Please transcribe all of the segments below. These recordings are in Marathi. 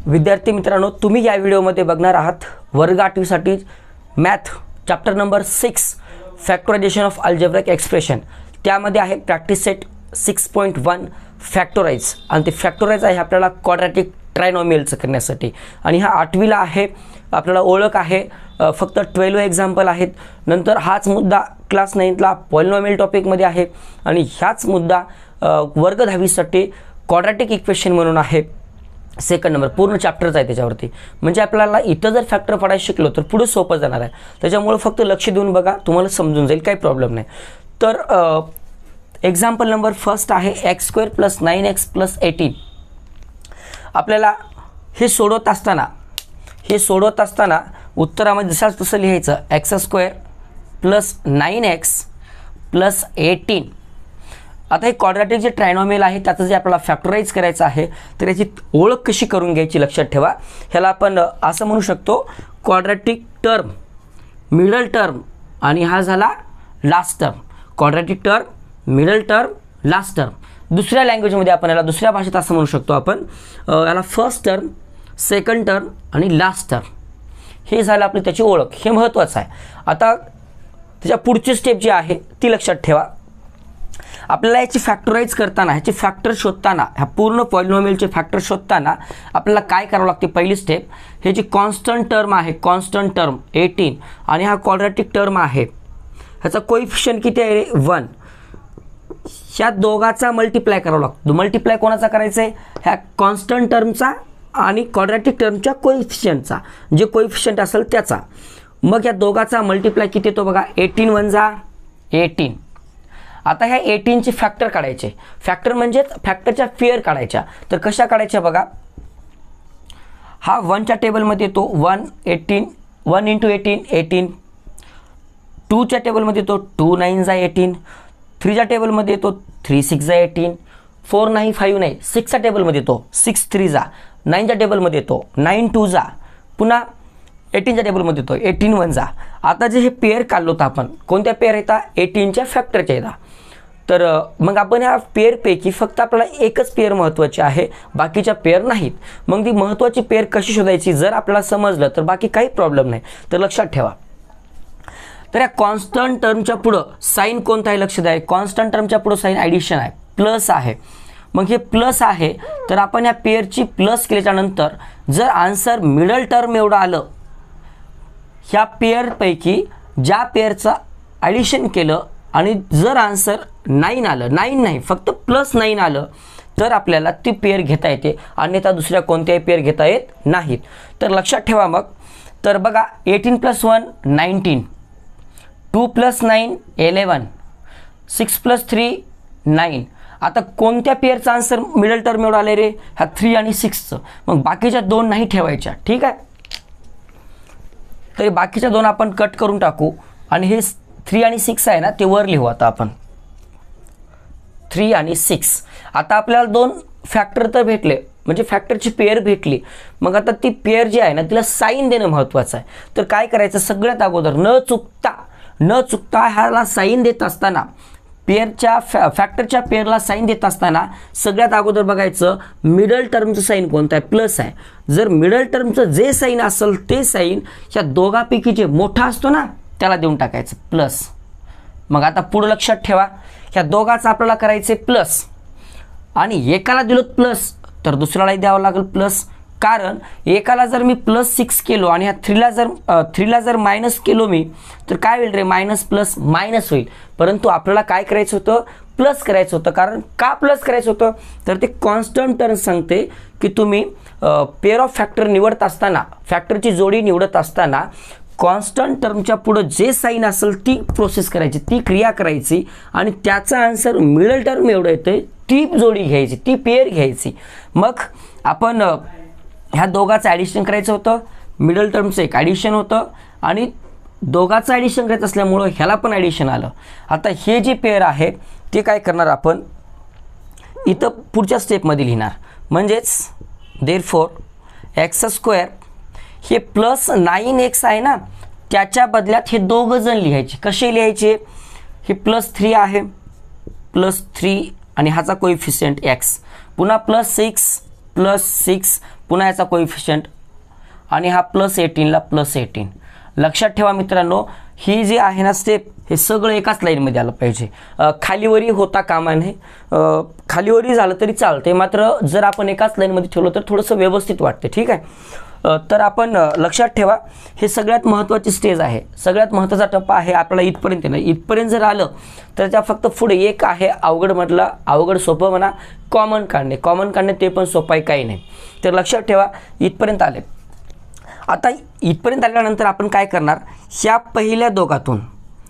विद्यार्थी मित्रांनो, तुम्ही या व्हिडिओमध्ये बघणार आहात वर्ग 8वी साठी math chapter number 6 factorisation of algebraic expression. त्यामध्ये आहे प्रॅक्टिस सेट 6.1 फॅक्टराइज आणि ते फॅक्टराइज आहे आपल्याला क्वाड्रॅटिक ट्रायनॉमियलचं करण्यासाठी. आणि हा 8वीला आहे, आपल्याला ओळख आहे. फक्त 12 एक्झाम्पल आहेत. नंतर हाच मुद्दा क्लास 9ला पॉलिनॉमियल टॉपिकमध्ये आहे आणि ह्याच मुद्दा वर्ग 10वी साठी क्वाड्रॅटिक इक्वेशन म्हणून आहे. सेकंड नंबर पूर्ण चॅप्टरच आहे त्याच्यावरती. म्हणजे आपल्याला इथं जर फॅक्टर पडायला शिकलो तर पुढे सोपं जाणार आहे. त्याच्यामुळे फक्त लक्ष देऊन बघा, तुम्हाला समजून जाईल, काही प्रॉब्लेम नाही. तर एक्झाम्पल नंबर फर्स्ट आहे x² + 9x + 18. आपल्याला हे सोडवत असताना उत्तरामध्ये जसं तसं लिहायचं x² + 9x + 18. आता हे क्वाड्रॅटिक जे ट्रायनॉमियल आहे त्याचं जे आपल्याला फॅक्टराइज करायचं आहे तर याची ओळख कशी करून घ्यायची लक्षात ठेवा. ह्याला आपण असं म्हणू शकतो क्वाड्रॅटिक टर्म, मिडल टर्म आणि हा झाला last term. Quadratic term, middle term, last term. दुसऱ्या लँग्वेजमध्ये आपण याला दुसऱ्या भाषेत असं म्हणू शकतो आपण याला फर्स्ट टर्म, सेकंड टर्म आणि लास्ट टर्म. हे झालं आपली त्याची ओळख. हे महत्त्वाचं आहे. आता त्याच्या पुढची स्टेप जी आहे ती लक्षात ठेवा. आपल्याला याची फॅक्टराइज करताना, ह्याचे फॅक्टर शोधताना, ह्या पूर्ण पॉलिनॉमियलचे फॅक्टर शोधताना आपल्याला काय करावं लागते. पहिली स्टेप, हे जी कॉन्स्टंट टर्म आहे, कॉन्स्टंट टर्म 18 आणि हा क्वाड्रॅटिक टर्म आहे, ह्याचा कोइफिशियंट किती आहे रे 1. ह्या दोघाचा मल्टिप्लाय करावा लागतो. मल्टिप्लाय कोणाचा करायचा आहे, ह्या कॉन्स्टंट टर्मचा आणि क्वाड्रॅटिक टर्मच्या कोइफिशियंटचा, जे कोइफिशियंट असेल त्याचा. मग या दोघाचा मल्टिप्लाय किती येतो बघा, 18 × 1 = 18. आता ह्या 18चे फॅक्टर काढायचे. फॅक्टर म्हणजे फॅक्टरच्या पेअर काढायच्या. तर कशा काढायच्या बघा, हा 1च्या टेबलमध्ये येतो 1 × 18 18. 2च्या टेबलमध्ये येतो 2 × 9 = 18. 3च्या टेबलमध्ये येतो 3 × 6 = 18. 4 नाही 5 नाही 6च्या टेबलमध्ये येतो 6 × 3 = 9च्या टेबलमध्ये येतो 9 × 2 पुन्हा 18च्या टेबलमध्ये येतो 18 × 1 आता जे हे पेअर काढलो तर आपण कोणत्या पेअर येतात, 18च्या फॅक्टरच्या येतात. तर मग आपण ह्या पेअरपैकी फक्त आपल्याला एकच पेअर महत्त्वाची आहे, बाकीच्या पेअर नाहीत. मग ती महत्त्वाची पेअर कशी शोधायची जर आपल्याला समजलं तर बाकी काही प्रॉब्लेम नाही. तर लक्षात ठेवा. तर या कॉन्स्टंट टर्मच्या पुढं साईन कोणता आहे लक्ष द्या. कॉन्स्टंट टर्मच्या पुढं साईन ॲडिशन आहे, प्लस आहे. मग हे प्लस आहे तर आपण या पेअरची प्लस केल्याच्यानंतर जर आन्सर मिडल टर्म एवढं आलं, ह्या पेअरपैकी ज्या पेअरचं ॲडिशन केलं आणि जर आन्सर 9 आलं, 9 नाही फक्त +9 आलं तर आपल्याला ती पेअर घेता येते, अन्यथा दुसऱ्या कोणत्याही पेअर घेता येत नाहीत. तर लक्षात ठेवा. मग तर बघा 18 + 1 19, 2 + 9 11, 6 + 3 9. आता कोणत्या पेअरचा आन्सर मिडल टर्म एवढा आले रे, ह्या 3 आणि 6चं. मग बाकीच्या 2 नाही ठेवायच्या, ठीक आहे. तरी बाकीच्या 2 आपण कट करून टाकू आणि हे 3 आणि 6 आहे ना ते वर लिहू. आता आपण 3 आणि 6. आता आपल्याला 2 फॅक्टर तर भेटले, म्हणजे फॅक्टरची पेअर भेटली. मग आता ती पेअर जी आहे ना तिला साईन देणं महत्त्वाचं आहे. तर काय करायचं, सगळ्यात अगोदर न चुकता ह्याला साईन देत असताना, पेअरच्या फॅक्टरच्या पेअरला साईन देत असताना सगळ्यात अगोदर बघायचं मिडल टर्मचं साईन कोणतं आहे, प्लस आहे. जर मिडल टर्मचं जे साईन असेल ते साईन ह्या दोघांपैकी जे मोठा असतो ना त्याला देऊन टाकायचं प्लस. मग आता पुढं लक्षात ठेवा, ह्या दोघाचं आपल्याला करायचे प्लस आणि एकाला दिलो प्लस तर दुसऱ्यालाही द्यावं लागेल प्लस. कारण एकाला जर मी +6 केलो आणि ह्या 3ला जर मायनस केलो मी तर काय होईल रे, मायनस प्लस मायनस होईल. परंतु आपल्याला काय करायचं होतं, प्लस करायचं होतं. कारण का प्लस करायचं होतं तर ते कॉन्स्टंट टर्म सांगते की तुम्ही पेअर ऑफ फॅक्टर निवडत असताना, फॅक्टरची जोडी निवडत असताना कॉन्स्टंट टर्मच्या पुढं जे साईन असेल ती प्रोसेस करायची, ती क्रिया करायची आणि त्याचा आन्सर मिडल टर्म एवढं येतं ती जोडी घ्यायची, ती पेअर घ्यायची. मग आपण ह्या दोघाचं ॲडिशन करायचं होतं, मिडल टर्मचं एक ॲडिशन होतं आणि दोघाचं ॲडिशन करायचं असल्यामुळं ह्याला पण ॲडिशन आलं. आता हे जे पेअर आहे ते काय करणार आपण इथं पुढच्या स्टेपमध्ये लिहिणार. म्हणजेच देअरफॉर x² हे +9x आहे ना त्याच्या बदल्यात हे दोघं जण लिहायचे. कसे लिहायचे, हे +3 आहे, +3 आणि ह्याचा कोइफिशियंट x, पुन्हा +6 +6 पुन्हा याचा कोइफिशियंट आणि हा +18ला +18. लक्षात ठेवा मित्रांनो, ही जी आहे ना स्टेप, हे सगळं एकाच लाईनमध्ये आलं पाहिजे. खालीवरी होता कामा नये. खालीवरी झालं तरी चालते, मात्र जर आपण एकाच लाईनमध्ये ठेवलं तर थोडंसं व्यवस्थित वाटते. ठीक आहे. तर आपण लक्षात ठेवा, हे सगळ्यात महत्त्वाची स्टेज आहे, सगळ्यात महत्त्वाचा टप्पा आहे आपल्याला. इथपर्यंत नाही, इथपर्यंत जर आलं तर त्या फक्त पुढे एक आहे अवघडमधला, अवघड सोपं म्हणा, कॉमन काढणे ते पण सोपं आहे, काही नाही. तर लक्षात ठेवा, इथपर्यंत आले. आता इथपर्यंत आल्यानंतर आपण काय करणार, ह्या पहिल्या दोघातून,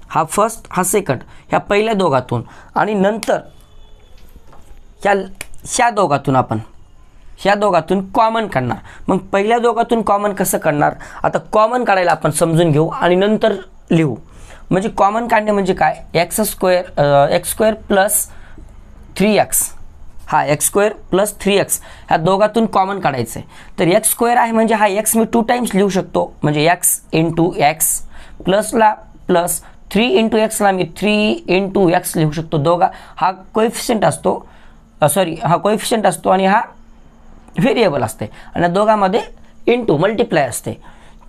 हा फर्स्ट हा सेकंड, ह्या पहिल्या दोघातून आणि नंतर ह्या दोघातून कॉमन काढणार. मग पहिल्या दोघातून कॉमन कसं काढणार, आता कॉमन काढायला आपण समजून घेऊ आणि नंतर लिहू. म्हणजे कॉमन काढणे म्हणजे काय, x² + 3x, हा x² + 3x ह्या दोघातून कॉमन काढायचं आहे. तर x² आहे म्हणजे हा x मी 2 टाइम्स लिहू शकतो, म्हणजे x × x प्लसला प्लस 3 × x ला मी 3 × x लिहू शकतो. हा कोइफिशियंट असतो आणि हा व्हेरिएबल असते आणि दोघांमध्ये मल्टिप्लाय असते.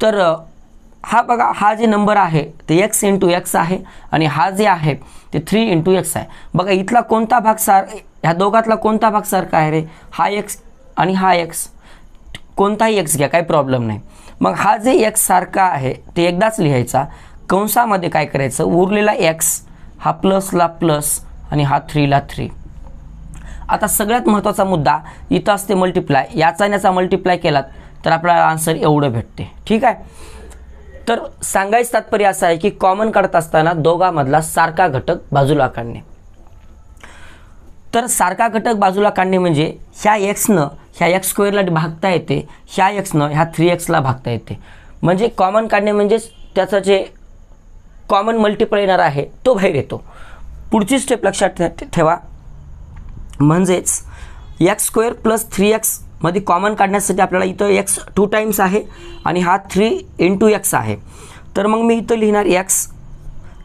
तर हा बघा, हा जे नंबर आहे ते x × x आहे आणि हा जे आहे ते 3 × x आहे. बघा इथला कोणता भाग ह्या दोघातला कोणता भाग सारखा आहे रे, हा x आणि हा x, कोणताही x घ्या, काही प्रॉब्लेम नाही. मग हा जे x सारखा आहे ते एकदाच लिहायचा, कंसामध्ये काय करायचं, उरलेला x हा प्लसला प्लस आणि हा 3ला 3. आता सगळ्यात महत्त्वाचा मुद्दा इथं असते मल्टिप्लाय, याचा आणि याचा मल्टिप्लाय केलात तर आपल्याला आन्सर एवढं भेटते. ठीक आहे. तर सांगायचं तात्पर्य असं आहे की कॉमन काढत असताना दोघांमधला सारखा घटक बाजूला काढणे. तर सारखा घटक बाजूला काढणे म्हणजे ह्या xनं ह्या x² ला भागता येते, ह्या xनं ह्या 3x ला भागता येते. म्हणजे कॉमन काढणे म्हणजेच त्याचं जे कॉमन मल्टिप्लाय येणार आहे तो बाहेर येतो. पुढची स्टेप लक्षात ठेवा, म्हणजेच x² + 3x मध्ये कॉमन काढण्यासाठी आपल्याला इथं x 2 टाइम्स आहे आणि हा 3 × x आहे. तर मग मी इथं लिहिणार x,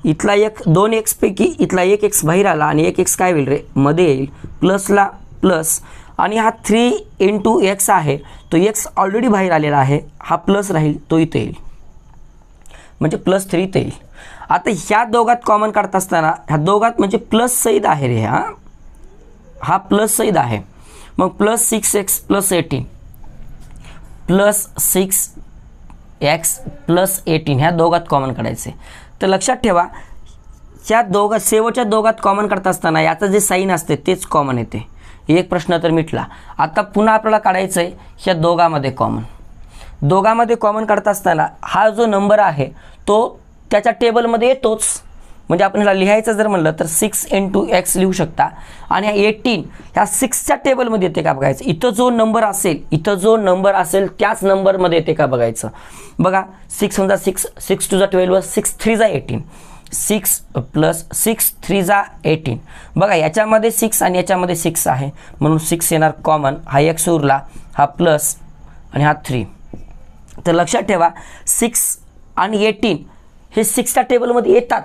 इथला 2x पैकी इथला 1x बाहेर आला आणि 1x काय होईल रे, मध्ये येईल, प्लसला प्लस आणि हा 3 × x आहे, तो x ऑलरेडी बाहेर आलेला आहे, हा प्लस राहील, तो इथे येईल, म्हणजे +3 इथे येईल. आता ह्या दोघात कॉमन काढत असताना ह्या दोघात म्हणजे प्लस सहित आहे रे, हा प्लस सहित आहे. मग +6x + 18 +6x + 18 ह्या दोघात कॉमन काढायचे. तर लक्षात ठेवा, ह्या शेवटच्या दोघात कॉमन काढत असताना याचं जे साईन असते तेच कॉमन येते. एक प्रश्न तर मिटला. आता पुन्हा आपल्याला काढायचं आहे ह्या दोघांमध्ये कॉमन काढत असताना हा जो नंबर आहे तो त्याच्या टेबलमध्ये येतोच. म्हणजे आपण ह्याला लिहायचं जर म्हणलं तर 6 × x लिहू शकता आणि 18 ह्या 6च्या टेबलमध्ये येते का बघायचं. इथं जो नंबर असेल त्याच नंबरमध्ये येते का बघायचं. बघा 6 समजा 6 2 = 12 6 3 = 18, 6 + 6 3 = 18. बघा याच्यामध्ये 6 आणि याच्यामध्ये 6 आहे म्हणून 6 येणार कॉमन, हा x उरला, हा प्लस आणि हा 3. तर लक्षात ठेवा 6 आणि 18 हे 6च्या टेबलमध्ये येतात,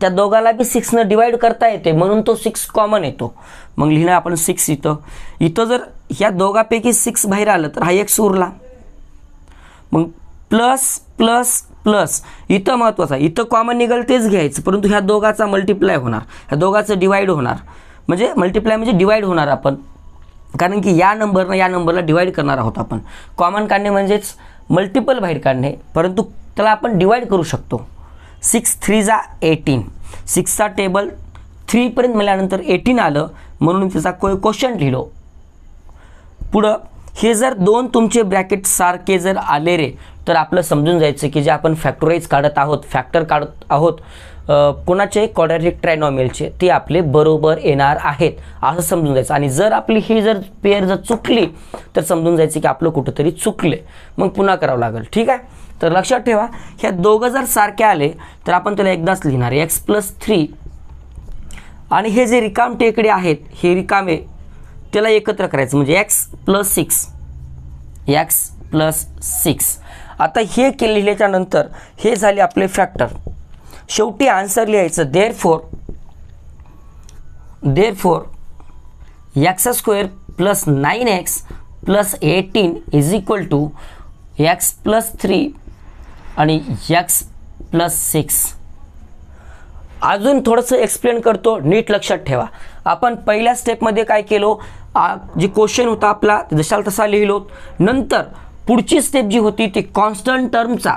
त्या दोघाला बी 6नं डिवाइड करता येते म्हणून तो 6 कॉमन येतो. मग लिहिणार आपण 6 इथं जर ह्या दोघापैकी 6 बाहेर आलं तर हा x उरला. मग प्लस प्लस प्लस इथं महत्त्वाचं आहे, इथं कॉमन निघाल तेच घ्यायचं, परंतु ह्या दोघाचा मल्टिप्लाय होणार, ह्या दोघाचं डिवाइड होणार. म्हणजे मल्टिप्लाय म्हणजे डिवाइड होणार आपण, कारण की या नंबरनं या नंबरला डिवाइड करणार आहोत आपण. कॉमन काढणे म्हणजेच मल्टिपल बाहेर काढणे, परंतु त्याला आपण डिवाइड करू शकतो. 6 3 = 18, 6चा टेबल 3 पर्यंत मिळाल्यानंतर 18 आलं म्हणून त्याचा क्वोशंट लिहिलो. पुढं हे जर दोन तुमचे ब्रॅकेट सारखे जर आले रे तर आपलं समजून जायचं की जे आपण फॅक्टराइज काढत आहोत, फॅक्टर काढत आहोत कोणाचे, क्वाड्रॅटिक ट्रायनॉमियलचे, ते आपले बरोबर येणार आहेत असं समजून जायचं. आणि जर आपली ही जर पेअर जर चुकली तर समजून जायचं की आपलं कुठंतरी चुकले, मग पुन्हा करावं लागेल. ठीक आहे. तर लक्षात ठेवा, ह्या दोघं जर सारखे आले तर आपण त्याला एकदाच लिहिणार x + 3 आणि हे जे रिकाम टेकडे आहेत हे रिकामे त्याला एकत्र करायचं म्हणजे x + 6. आता हे लिहिल्याच्या नंतर हे झाले आपले फॅक्टर. शेवटी आन्सर लिहायचं therefore x² + 9x plus 18 is equal to x plus 3 आणि एक्स प्लस 6. अजून थोडंसं एक्सप्लेन करतो, नीट लक्षात ठेवा. आपण पहिल्या स्टेपमध्ये काय केलो, जे क्वेश्चन होता आपला जशाला तसा लिहिलो. नंतर पुढची स्टेप जी होती ती कॉन्स्टंट टर्मचा,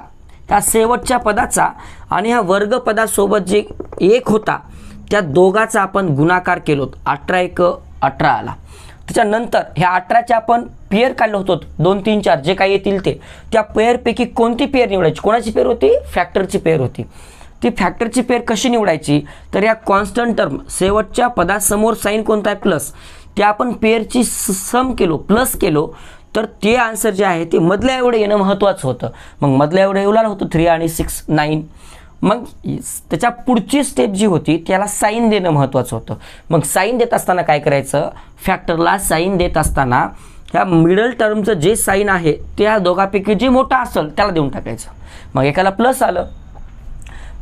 त्या शेवटच्या पदाचा आणि ह्या वर्ग पदासोबत जे एक होता त्या दोघाचा आपण गुणाकार केलो. 18 × 1 = 18 आला. त्याच्यानंतर ह्या 18चे आपण पेअर काढलो होतो, 2 3 4 जे काही येतील ते. त्या पेअरपैकी कोणती पेअर निवडायची, कोणाची पेअर होती, फॅक्टरची पेअर होती. ती फॅक्टरची पेअर कशी निवडायची, तर या कॉन्स्टंट टर्म शेवटच्या पदासमोर साईन कोणता आहे प्लस, ते आपण पेअरची सम केलो, प्लस केलो, तर ते आन्सर जे आहे ते मधल्या एवढे येणं महत्त्वाचं होतं. मग मधल्या एवढे येऊ लागलं होतं 3 आणि 6 9. मग त्याच्या पुढची स्टेप जी होती त्याला साईन देणं महत्त्वाचं होतं. मग साईन देत असताना काय करायचं, फॅक्टरला साईन देत असताना ह्या मिडल टर्मचं जे साईन आहे त्या दोघांपैकी जे मोठा असेल त्याला देऊन टाकायचं. मग एकाला प्लस आलं,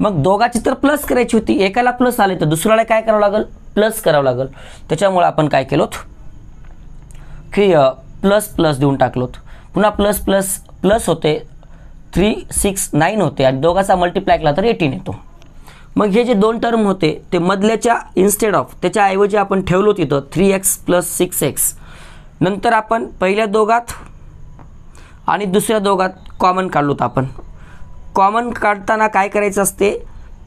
मग दोघाची तर प्लस करायची होती, एकाला प्लस आले तर दुसऱ्याला काय करावं लागेल, प्लस करावं लागेल. त्याच्यामुळे आपण काय केलो की प्लस प्लस देऊन टाकलोत. पुन्हा प्लस प्लस प्लस होते, 3 6 9 होते आणि दोघाचा मल्टिप्लाय केला तर 18 येतो. मग हे जे दोन टर्म होते ते मधल्याच्या इन्स्टेड ऑफ त्याच्याऐवजी आपण ठेवलो तिथं 3x + 6x. नंतर आपण पहिल्या दोघात आणि दुसऱ्या दोघात कॉमन काढलोत. आपण कॉमन काढताना काय करायचं असते,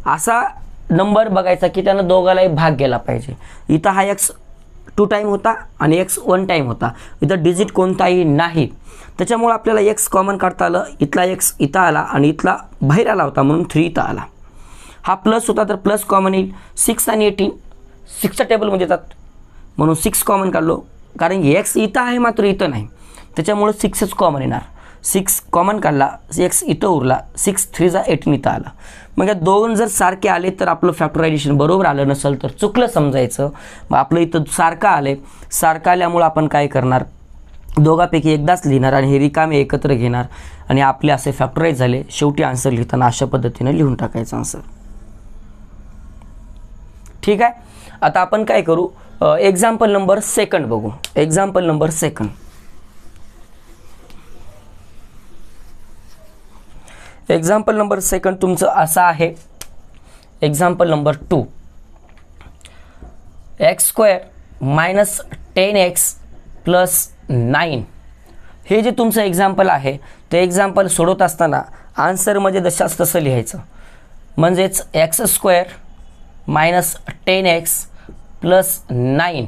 असा नंबर बघायचा की त्यानं दोघालाही भाग गेला पाहिजे. इथं हा x 2 टाईम होता आणि x 1 टाईम होता, इथं डिजिट कोणताही नाही. त्याच्यामुळे आपल्याला x कॉमन काढता आलं, इथला x इथं आला आणि इथला बाहेर आला होता म्हणून 3 इथं आला. हा प्लस होता तर प्लस कॉमन येईल. 6 आणि 18 6च्या टेबलमध्ये येतात म्हणून 6 कॉमन काढलो, कारण x इथं आहे मात्र इथं नाही, त्याच्यामुळे 6च कॉमन येणार. 6 कॉमन काढला, x इथं उरला, 6 3 = 18 इथं आला. मग या दोन जर सारखे आले तर आपलं फॅक्टरायझेशन बरोबर आलं, नसेल तर चुकलं समजायचं. मग आपलं इथं सारखं आले, सारखं आल्यामुळं आपण काय करणार, दोघांपैकी एकदाच लिहिणार आणि हे रिकामे एकत्र घेणार आणि आपले असे फॅक्टराईज झाले. शेवटी आन्सर लिहिताना अशा पद्धतीने लिहून टाकायचं आन्सर. ठीक आहे. आता आपण काय करू, एक्झाम्पल नंबर 2 बघू. Example number 2. एक्झाम्पल नंबर 2 तुमचं असं आहे. Example number 2, x² - 10x + 9. हे जे तुमचं एक्झाम्पल आहे ते एक्झाम्पल सोडवत असताना आन्सरमध्ये जशाच तसं लिहायचं. म्हणजेच x² - 10x + 9.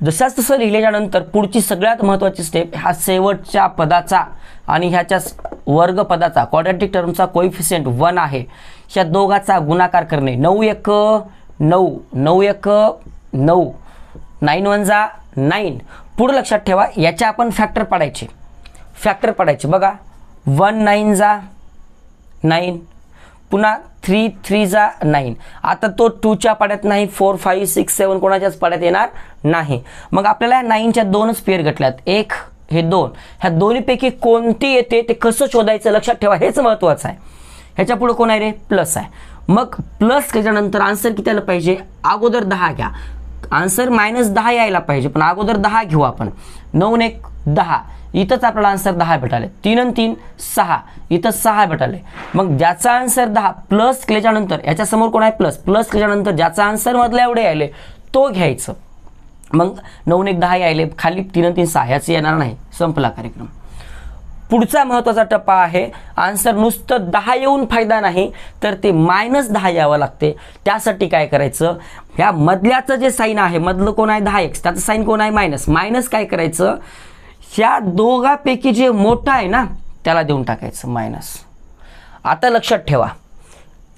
जशाच तसं लिहिल्यानंतर पुढची सगळ्यात महत्त्वाची स्टेप, हा शेवटच्या पदाचा आणि ह्याच्या वर्ग पदाचा क्वाड्रॅटिक टर्मचा कोइफिशियंट 1 आहे, ह्या दोघाचा गुणाकार करणे. 9 1 9 9 1 9 9 1 9. पुढे लक्षात ठेवा याच्या आपण फॅक्टर पाडायचे. बघा 1 9 9, पुन्हा 3 3 9. आता तो 2च्या पाड्यात नाही, 4 5 6 7 कोणाच्याच पाड्यात येणार नाही. मग आपल्याला 9च्या 2च पेअर घटल्यात, 1 हे 2. ह्या दोन्हीपैकी कोणती येते ते कसं शोधायचं लक्षात ठेवा, हेच महत्त्वाचं आहे. ह्याच्या पुढे कोण आहे रे, प्लस आहे. मग प्लस केल्यानंतर आन्सर किती आलं पाहिजे, अगोदर 10 घ्या. आन्सर -10 यायला पाहिजे पण अगोदर 10 घेऊ आपण. 9 1 10, इथंच आपल्याला आन्सर 10 भेटाले. 3 आणि 3 6, इथं 6 भेटाले. मग ज्याचा आन्सर 10 प्लस केल्याच्यानंतर याच्या समोर कोण आहे प्लस केल्यानंतर ज्याचा आन्सर मधल्या एवढे यायले तो घ्यायचं. मग 9 1 10 यायले, खाली 3 आणि 3 6, याचं येणार नाही, संपला कार्यक्रम. पुढचा महत्त्वाचा टप्पा आहे, आन्सर नुसतं 10 येऊन फायदा नाही तर ते -10 यावं लागते. त्यासाठी काय करायचं, ह्या मधल्याचं जे साईन आहे, मधलं कोण आहे 10x, त्याचं साईन कोण आहे मायनस. काय करायचं, ह्या दोघांपैकी जे मोठा आहे ना त्याला देऊन टाकायचं मायनस. आता लक्षात ठेवा,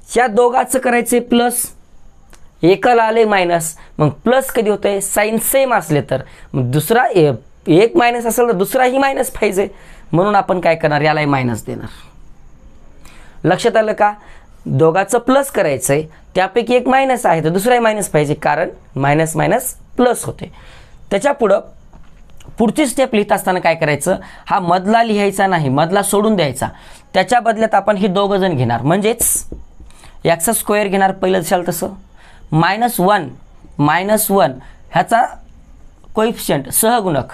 ह्या दोघाचं करायचे प्लस, एकाला आले मायनस. मग प्लस कधी होते, साईन सेम असले तर. मग दुसरा एक मायनस असेल तर दुसराही मायनस पाहिजे, म्हणून आपण काय करणार, यालाही मायनस देणार. लक्षात आलं का, दोघाचं प्लस करायचंय, त्यापैकी एक मायनस आहे तर दुसराही मायनस पाहिजे, कारण मायनस मायनस प्लस होते. त्याच्या पुढची स्टेप लिहित असताना काय करायचं, हा मधला लिहायचा नाही, मधला सोडून द्यायचा. त्याच्या बदल्यात आपण हे दोघं जण घेणार, म्हणजेच x² घेणार पहिलं जशाल तसं, -1 ह्याचा कोइफिशियंट सहगुणक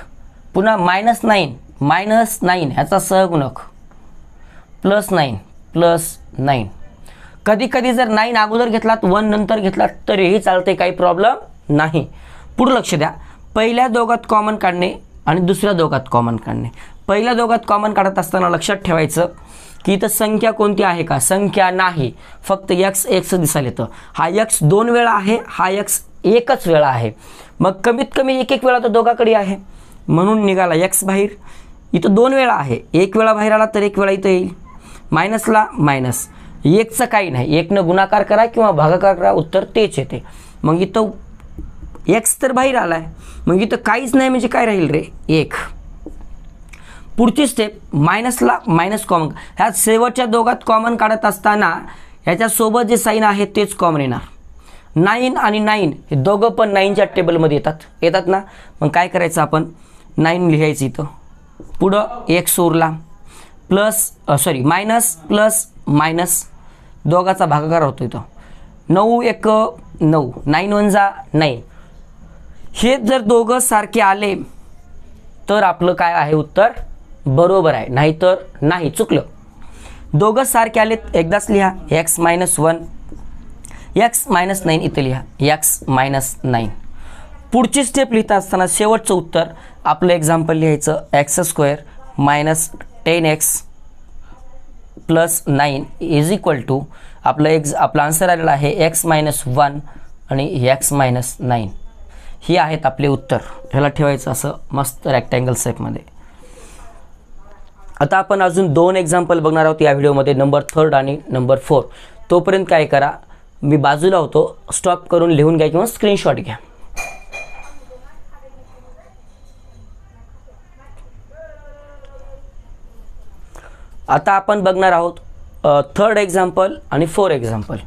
पुन्हा -9 ह्याचा सहगुणक +9 कधी कधी जर 9 अगोदर घेतलात 1 नंतर घेतलात तरीही चालते, काही प्रॉब्लेम नाही. पुढे लक्ष द्या, पहिल्या दोघात कॉमन काढणे आणि दुसऱ्या दोघात कॉमन काढणे. पहिल्या दोघात कॉमन काढत असताना लक्षात ठेवायचं की इथं संख्या कोणती आहे का, संख्या नाही, फक्त x दिसायला येतं. हा x 2 वेळा आहे, हा x एकच वेळा आहे. मग कमीत कमी एक वेळा तर दोघाकडे आहे, म्हणून निघाला x बाहेर. इथं 2 वेळा आहे, एक वेळा बाहेर आला तर एक वेळा इथं येईल. मायनसला मायनस, एकचं काही नाही, एकनं गुणाकार करा किंवा भागाकार करा, उत्तर तेच येते. मग इथं x तर बाहेर आला आहे, मग इथं काहीच नाही म्हणजे काय राहील रे, 1. पुढची स्टेप, मायनसला मायनस कॉमन. ह्या शेवटच्या दोघात कॉमन काढत असताना ह्याच्यासोबत जे साईन आहे तेच कॉमन येणार. 9 आणि 9 हे दोघं पण 9च्या टेबलमध्ये येतात ना. मग काय करायचं, आपण 9 लिहायचं इथं, पुढं x उरला, मायनस प्लस मायनस, दोघाचा भागाकार होतो इथं. 9 1 9, 9 1 9. हे जर दोघं सारखे आले तर आपलं काय आहे उत्तर बरोबर आहे, नाहीतर नाही, चुकलं. दोघं सारखे आलेत एकदाच लिहा, x - 1 x - 9 इथं लिहा, x - 9. पुढची स्टेप लिहिता असताना शेवटचं उत्तर आपलं एक्झाम्पल लिहायचं, x² - 10x + 9 = आपलं आन्सर आलेलं आहे x - 1 आणि x - 9. ही आहेत आपले उत्तर. ह्याला ठेवायचं असं मस्त रेक्टँगल शेपमध्ये. आता आपण अजून 2 एक्झाम्पल बघणार आहोत या व्हिडिओमध्ये, नंबर 3 आणि नंबर 4. तोपर्यंत काय करा, मी बाजूला होतो, स्टॉप करून लिहून घ्या किंवा स्क्रीनशॉट घ्या. आता आपण बघणार आहोत 3rd एक्झाम्पल आणि 4 एक्झाम्पल.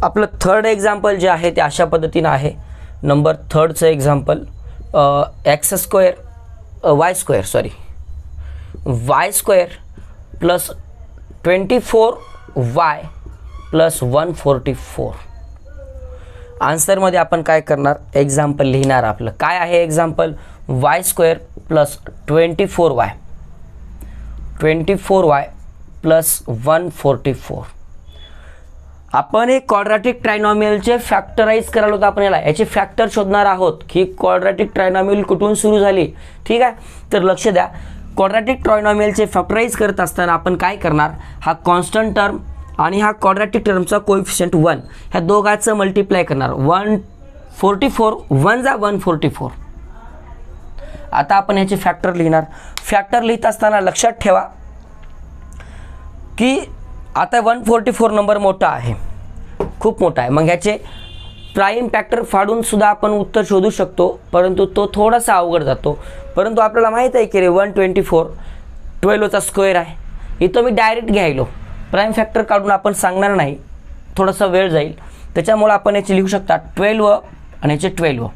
आपलं 3rd एक्झाम्पल जे आहे ते अशा पद्धतीनं आहे. Number 3चं example, y² + 24y + 144. आन्सरमध्ये आपण काय करणार, एक्झाम्पल लिहिणार. आपलं काय आहे एक्झाम्पल, y² + 24y + 144. आपण हे क्वाड्रॅटिक ट्रायनॉमियलचे फॅक्टराइज करायला होतं आपण, याचे फॅक्टर शोधणार आहोत की क्वाड्रॅटिक ट्रायनॉमियल कुठून सुरू झाली. ठीक आहे, तर लक्ष द्या, क्वाड्रॅटिक ट्रायनॉमियलचे फॅक्टराइज करत असताना आपण काय करणार, हा कॉन्स्टंट टर्म आणि हा क्वाड्रॅटिक टर्मचा कोएफिशियंट 1 ह्या दोघांचं मल्टिप्लाय करणार. 144 1 = 144. आता आपण ह्याचे फॅक्टर लिहिणार. फॅक्टर लिहित असताना लक्षात ठेवा की आता 144 नंबर मोठा आहे, खूप मोठा आहे. मग ह्याचे प्राईम फॅक्टर फाडून सुद्धा आपण उत्तर शोधू शकतो, परंतु तो थोडासा अवघड जातो. परंतु आपल्याला माहीत आहे की रे 124 12चा स्क्वेअर आहे. इथं मी डायरेक्ट घ्यायलो, प्राईम फॅक्टर काढून आपण सांगणार नाही, थोडासा वेळ जाईल. त्याच्यामुळे आपण याचे लिहू शकता 12 आणि याचे 12.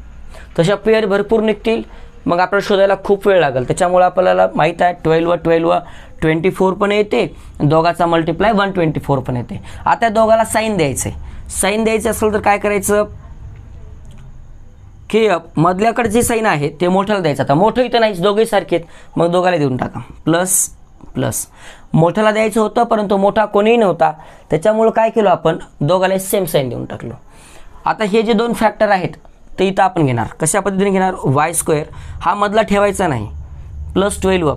तशा पेअर भरपूर निघतील, मग आपल्याला शोधायला खूप वेळ लागेल. त्याच्यामुळे आपल्याला माहीत आहे 12 24 पण येते, दोघाचा मल्टिप्लाय 124 पण येते. आता दोघाला साईन द्यायचे. साईन द्यायचे असेल तर काय करायचं की मधल्याकडे जे साईन आहे ते मोठ्याला द्यायचं. आता मोठं इथं नाहीच, दोघे सारखे आहेत, मग दोघाला देऊन टाका. प्लस प्लस मोठ्याला द्यायचं होतं परंतु मोठा कोणीही नव्हता, त्याच्यामुळं काय केलं आपण, दोघाला सेम साईन देऊन टाकलो. आता हे जे 2 फॅक्टर आहेत ते इथं आपण घेणार. कशा पद्धतीने घेणार, y² हा मधला ठेवायचा नाही, +12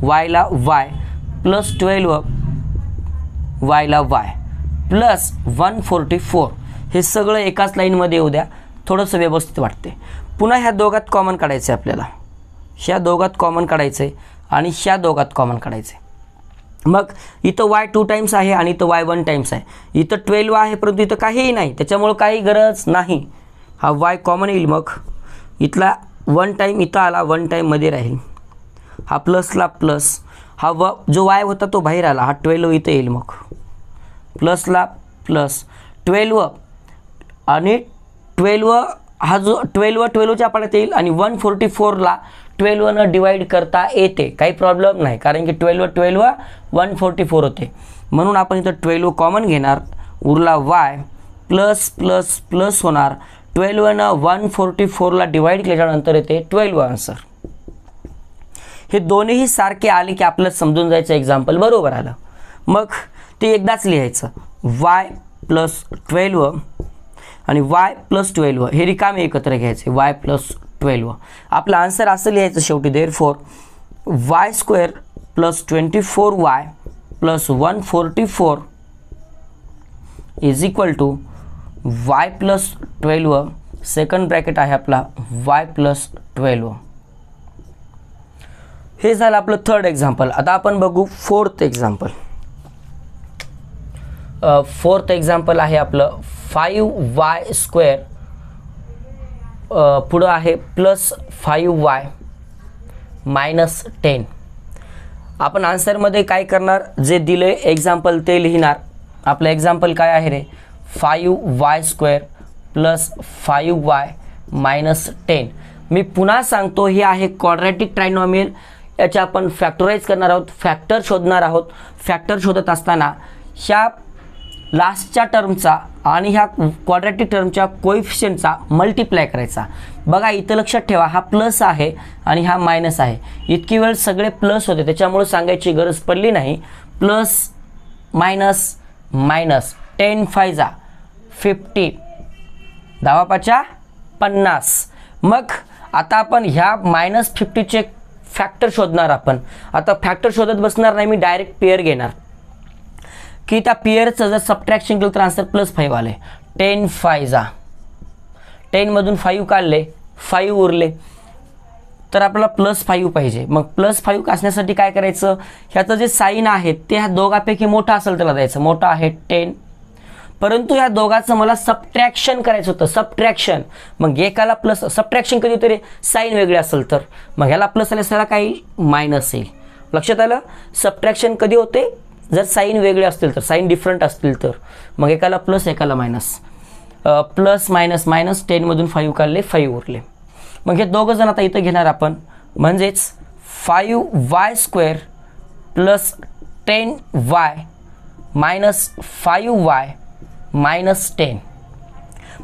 y ला y +12 y ला y +144. हे सगळं एकाच लाईनमध्ये येऊ द्या, थोडंसं व्यवस्थित वाटते. पुन्हा ह्या दोघात कॉमन काढायचं आहे आपल्याला, ह्या दोघात कॉमन काढायचं आहे आणि ह्या दोघात कॉमन काढायचं आहे. मग इथं y 2 टाइम्स आहे आणि इथं y 1 टाइम्स आहे. इथं 12 आहे परंतु इथं काहीही नाही, त्याच्यामुळं काही गरज नाही. हा y कॉमन येईल, मग इथला 1 टाइम इथं आला, 1 टाइममध्ये राहील. हा प्लसला प्लस, हा जो y होता तो बाहेर आला, हा 12 इथं येईल. मग प्लसला प्लस 12 आणि 12 हा जो 12च्या पाड्यात येईल आणि 144ला 12 डिवाइड करता येते, काही प्रॉब्लेम नाही, कारण की 12 144 होते. म्हणून आपण इथं 12 कॉमन घेणार, उरला y प्लस प्लस प्लस होणार. 12 144ला डिवाइड केल्यानंतर येते 12 आन्सर. हे दोन्हीही सारखे आले की आपल्याला समजून जायचं एक्झाम्पल बरोबर आलं. मग ते एकदाच लिहायचं, y प्लस 12 आणि y प्लस 12 हे रिकामे एकत्र घ्यायचे, y प्लस 12. आपलं आन्सर असं लिहायचं शेवटी, therefore y square plus 24y plus 144 is equal to y plus 12, second bracket आहे आपला y प्लस 12. हे झालं आपलं थर्ड एक्झाम्पल. आता आपण बघू फोर्थ एक्झाम्पल. फोर्थ एक्झाम्पल आहे आपलं 5y स्क्वेअर पुढं आहे प्लस 5y मायनस 10. आपण आन्सरमध्ये काय करणार, जे दिले एक्झाम्पल ते लिहिणार. आपलं एक्झाम्पल काय आहे रे, 5y square plus 5y minus 10. मी पुन्हा सांगतो, हे आहे क्वाड्रॅटिक ट्रायनॉमियल. याचे आपण फॅक्टराइज करणार आहोत, फॅक्टर शोधणार आहोत. फॅक्टर शोधत असताना ह्या लास्टच्या टर्मचा आणि ह्या क्वाड्रॅटिक टर्मच्या कोएफिशियंटचा मल्टिप्लाय करायचा. बघा इथं लक्षात ठेवा, हा प्लस आहे आणि हा मायनस आहे. इतकी वेळ सगळे प्लस होते, त्याच्यामुळे सांगायची गरज पडली नाही. प्लस मायनस मायनस, 10 5 जा 50, 10 5 50. मग आता आपण ह्या मायनस 50चे फॅक्टर शोधणार. आपण आता फॅक्टर शोधत बसणार नाही, मी डायरेक्ट पेअर घेणार की त्या पेअरचं जर सबट्रॅक्शन केलं तर आन्सर प्लस 5 आले. 10 5 जा 10 मधून 5 काढले, 5 उरले, तर आपल्याला प्लस 5 पाहिजे. मग प्लस 5 असण्यासाठी काय करायचं, ह्याचं जे साईन आहे ते ह्या दोघांपैकी मोठा असेल त्याला द्यायचं. मोठा आहे 10, परंतु ह्या दोघांचं मला सबट्रॅक्शन करायचं होतं, सबट्रॅक्शन. मग एकाला प्लस, सबट्रॅक्शन कधी होते रे, साईन वेगळे असेल तर. मग ह्याला प्लस आले त्याला काही मायनस येईल. लक्षात आलं, सबट्रॅक्शन कधी होते, जर साईन वेगळे असतील तर, साईन डिफरंट असतील तर. मग एकाला प्लस एकाला मायनस, प्लस मायनस मायनस, 10 मधून 5 काढले, 5 उरले. मग हे दोघं जण आता इथं घेणार आपण, म्हणजेच 5y square plus 10y minus 5y minus 10.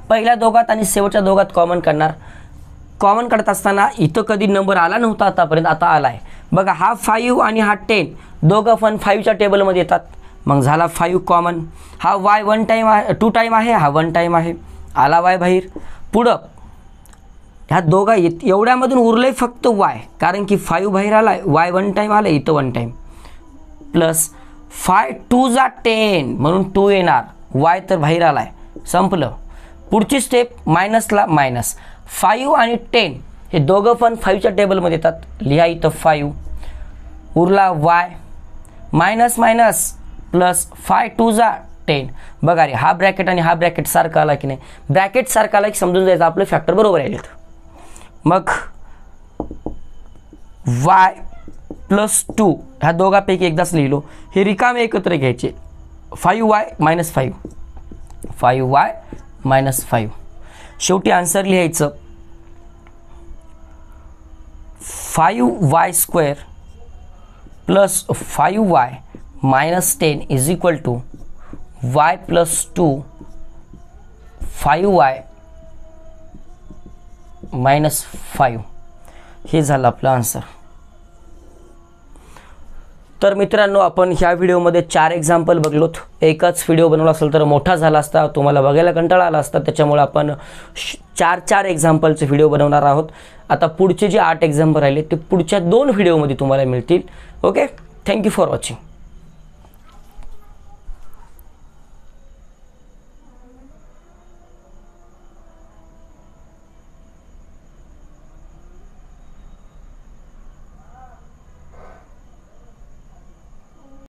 पहिल्या दोघात आणि शेवटच्या दोघात कॉमन करणार. कॉमन काढत असताना इथं कधी नंबर आला नव्हता आतापर्यंत, आता आला आहे. बघा हा 5 आणि हा 10 दोघं पण 5च्या टेबलमध्ये येतात. मग झाला 5 कॉमन. हा y 1 टाईम आहे, 2 टाईम आहे, हा 1 टाईम आहे, आला y बाहेर. पुढं ह्या दोघा एवढ्यामधून उरले फक्त y, कारण की 5 बाहेर आला, y 1 टाईम आला, इथं 1 टाईम. प्लस 5 2 जा 10 म्हणून 2 येणार, y तर बाहेर आलाय, संपलं. पुढची स्टेप मायनसला मायनस. 5 आणि 10 हे दोघं पण 5च्या टेबलमध्ये येतात, लिहा इथं 5, उरला y मायनस मायनस प्लस 5 2 जा 10. बघा रे, हा ब्रॅकेट आणि हा ब्रॅकेट सारखा आला की नाही, ब्रॅकेट सारखा आला की समजून जायचं आपले फॅक्टर बरोबर आहे. मग y प्लस 2 ह्या दोघांपैकी एकदाच लिहिलो. हे रिकामे एकत्र घ्यायचे, 5y मायनस 5, 5y मायनस 5. शेवटी आन्सर लिहायचं 5y square plus 5y minus 10 is equal to y plus 2 5y minus 5. हे झालं आपलं आन्सर. तर मित्रांनो, आपण ह्या व्हिडिओमध्ये 4 एक्झाम्पल बघलोत. एकच व्हिडिओ बनवला असेल तर मोठा झाला असता, तुम्हाला बघायला कंटाळा आला असता. त्याच्यामुळे आपण 4 एक्झाम्पलचे व्हिडिओ बनवणार आहोत. आता पुढचे जे 8 एक्झाम्पल राहिले ते पुढच्या 2 व्हिडिओमध्ये तुम्हाला मिळतील. Okay, thank you for watching.